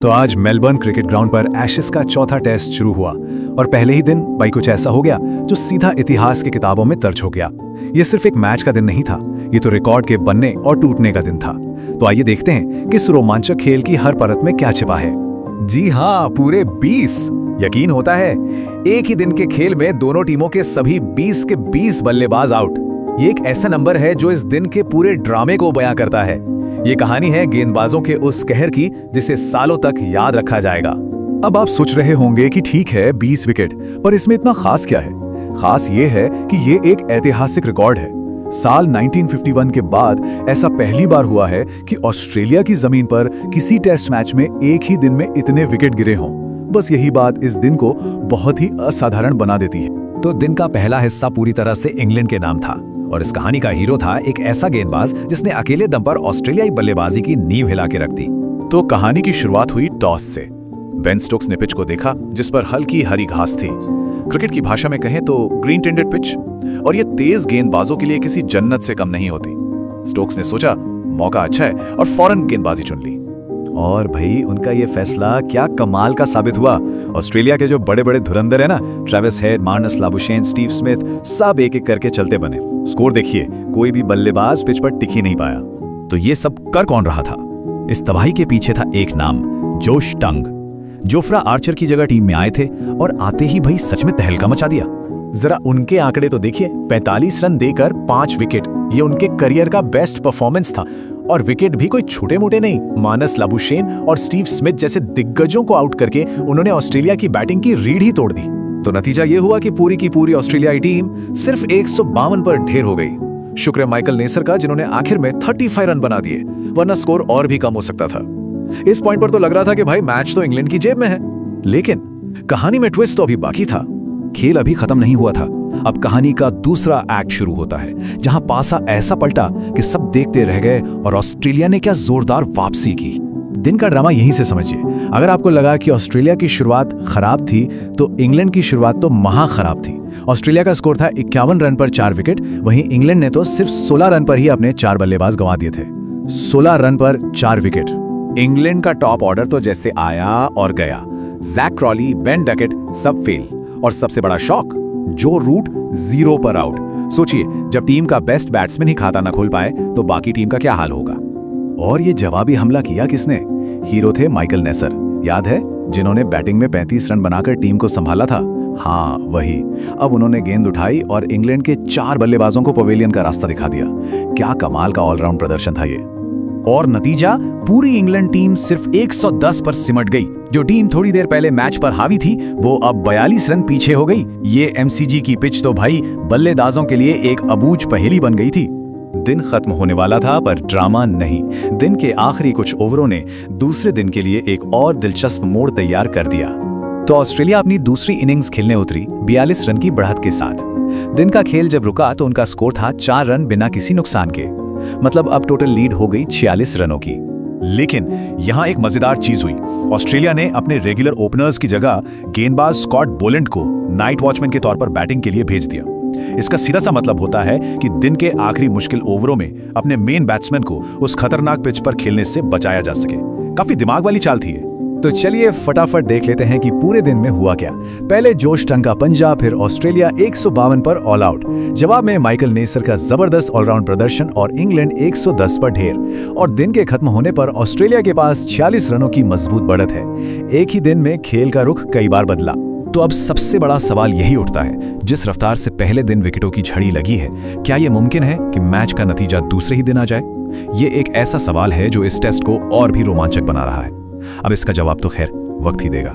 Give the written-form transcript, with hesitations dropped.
तो आज Melbourne cricket ground पर एशेज का चौथा टेस्ट शुरू हुआ और पहले ही दिन भाई कुछ ऐसा हो गया जो सीधा इतिहास की किताबों में दर्ज हो गया। ये सिर्फ एक मैच का दिन नहीं था, ये तो रिकॉर्ड के बनने और टूटने का दिन था। तो आइए देखते हैं कि इस रोमांचक खेल की हर परत में क्या छिपा है। जी हाँ, पूरे 20। यकीन होता है एक ही दिन के खेल में दोनों टीमों के सभी 20 के 20 बल्लेबाज आउट। ये एक ऐसा नंबर है जो इस दिन के पूरे ड्रामे को बयां करता है। ये कहानी है गेंदबाजों के उस कहर की जिसे सालों तक याद रखा जाएगा। अब आप सोच रहे होंगे कि ठीक है 20 विकेट, पर इसमें इतना खास क्या है? खास ये है कि ये एक ऐतिहासिक रिकॉर्ड है। साल 1951 के बाद ऐसा पहली बार हुआ है कि ऑस्ट्रेलिया की जमीन पर किसी टेस्ट मैच में एक ही दिन में इतने विकेट गिरे हों। बस यही बात इस दिन को बहुत ही असाधारण बना देती है। तो दिन का पहला हिस्सा पूरी तरह से इंग्लैंड के नाम था और इस कहानी का हीरो था एक ऐसा गेंदबाज जिसने अकेले दम पर ऑस्ट्रेलियाई बल्लेबाजी की नींव हिला के रख दी। तो कहानी की शुरुआत हुई टॉस से। बेन स्टोक्स ने पिच को देखा जिस पर हल्की हरी घास थी, क्रिकेट की भाषा में कहें तो ग्रीन टेंडेड पिच, और ये तेज गेंदबाजों के लिए किसी जन्नत से कम नहीं होती। स्टोक्स ने सोचा मौका अच्छा है और फौरन गेंदबाजी चुन ली। और भाई उनका ये फैसला क्या कमाल का साबित हुआ। ऑस्ट्रेलिया के जो बड़े बड़े धुरंधर है ना, Travis head, Marnus Labuschagne, Steve Smith, सब एक एक करके चलते बने। स्कोर देखिए, कोई भी बल्लेबाज पिच पर टिक ही नहीं पाया। तो ये सब कर कौन रहा था? इस तबाही के पीछे था एक नाम, जोश टंग। जोफ्रा आर्चर की जगह टीम में आए थे और आते ही भाई सच में तहलका मचा दिया। जरा उनके आंकड़े तो देखिए, 45 रन देकर 5 विकेट, ये उनके करियर का बेस्ट परफॉर्मेंस था। और विकेट भी कोई छोटे मोटे नहीं, मार्नस लाबुशेन और स्टीव स्मिथ जैसे दिग्गजों को आउट करके उन्होंने ऑस्ट्रेलिया की बैटिंग की रीढ़ ही तोड़ दी। तो नतीजा ये हुआ कि पूरी की पूरी ऑस्ट्रेलियाई टीम सिर्फ 152 पर ढेर हो गई। शुक्र है माइकल नेसर का जिन्होंने आखिर में 35 रन बना दिए, वरना स्कोर और भी कम हो सकता था। इस पॉइंट पर तो लग रहा था कि भाई मैच तो इंग्लैंड की जेब में है। लेकिन कहानी में ट्विस्ट तो अभी बाकी था। खेल अभी खत्म नहीं हुआ था। अब कहानी का दूसरा एक्ट शुरू होता है, जहां पासा ऐसा पलटा कि सब देखते रह गए और ऑस्ट्रेलिया ने क्या जोरदार वापसी की। दिन का ड्रामा यहीं से समझिए। अगर आपको लगा कि ऑस्ट्रेलिया की शुरुआत खराब थी, तो इंग्लैंड की शुरुआत तो महा खराब थी। ऑस्ट्रेलिया का स्कोर था 51 रन पर 4 विकेट, वहीं इंग्लैंड ने तो सिर्फ 16 रन पर ही अपने 4 बल्लेबाज गंवा दिए थे। 16 रन पर 4 विकेट। इंग्लैंड का टॉप ऑर्डर तो जैसे आया और गया। जैक क्रॉली, बेन डकेट सब फेल, और सबसे बड़ा शॉक, जो रूट 0 पर आउट। सोचिए, जब टीम का बेस्ट बैट्समैन ही खाता ना खोल पाए तो बाकी टीम का क्या हाल होगा। और ये जवाबी हमला किया किसने? हीरो थे माइकल नेसर, याद है, जिन्होंने बैटिंग में 35 रन बनाकर टीम को संभाला था। हाँ वही। अब उन्होंने गेंद उठाई और इंग्लैंड के 4 बल्लेबाजों को पवेलियन का रास्ता दिखा दिया। क्या कमाल का ऑलराउंड प्रदर्शन था ये। और नतीजा, पूरी इंग्लैंड टीम सिर्फ 110 पर सिमट गई। जो टीम थोड़ी देर पहले मैच पर हावी थी, वो अब 42 रन पीछे हो गई। ये एमसीजी की पिच तो भाई बल्लेबाजों के लिए एक अबूझ पहेली बन गई थी। दिन खत्म होने वाला था, पर ड्रामा नहीं। दिन के आखिरी कुछ ओवरों ने दूसरे दिन के लिए एक और दिलचस्प मोड़ तैयार कर दिया। तो ऑस्ट्रेलिया अपनी दूसरी इनिंग्स खेलने उतरी 42 रन की बढ़त के साथ। दिन का खेल जब रुका तो उनका स्कोर था 4 रन बिना किसी नुकसान के। मतलब अब टोटल लीड हो गई 46 रनों की। लेकिन यहां एक मजेदार चीज हुई। ऑस्ट्रेलिया ने अपने रेगुलर ओपनर्स की जगह गेंदबाज स्कॉट बोलेंड को नाइट वॉचमैन के तौर पर बैटिंग के लिए भेज दिया। इसका सीधा सा मतलब होता है कि दिन के आखिरी मुश्किल ओवरों में अपने मेन बैट्समैन को उस खतरनाक पिच पर खेलने से बचाया जा सके। काफी दिमाग वाली चाल थी ये। तो चलिए फटाफट देख लेते हैं कि पूरे दिन में हुआ क्या। पहले जोश टंग का पंजा, फिर ऑस्ट्रेलिया 152 पर ऑल आउट। जवाब में माइकल नेसर का जबरदस्त ऑलराउंड प्रदर्शन और इंग्लैंड 110 पर ढेर। और दिन के खत्म होने पर ऑस्ट्रेलिया के पास 46 रनों की मजबूत बढ़त है। एक ही दिन में खेल का रुख कई बार बदला। तो अब सबसे बड़ा सवाल यही उठता है, जिस रफ्तार से पहले दिन विकेटों की झड़ी लगी है, क्या यह मुमकिन है कि मैच का नतीजा दूसरे ही दिन आ जाए? ये एक ऐसा सवाल है जो इस टेस्ट को और भी रोमांचक बना रहा है। अब इसका जवाब तो खैर वक्त ही देगा।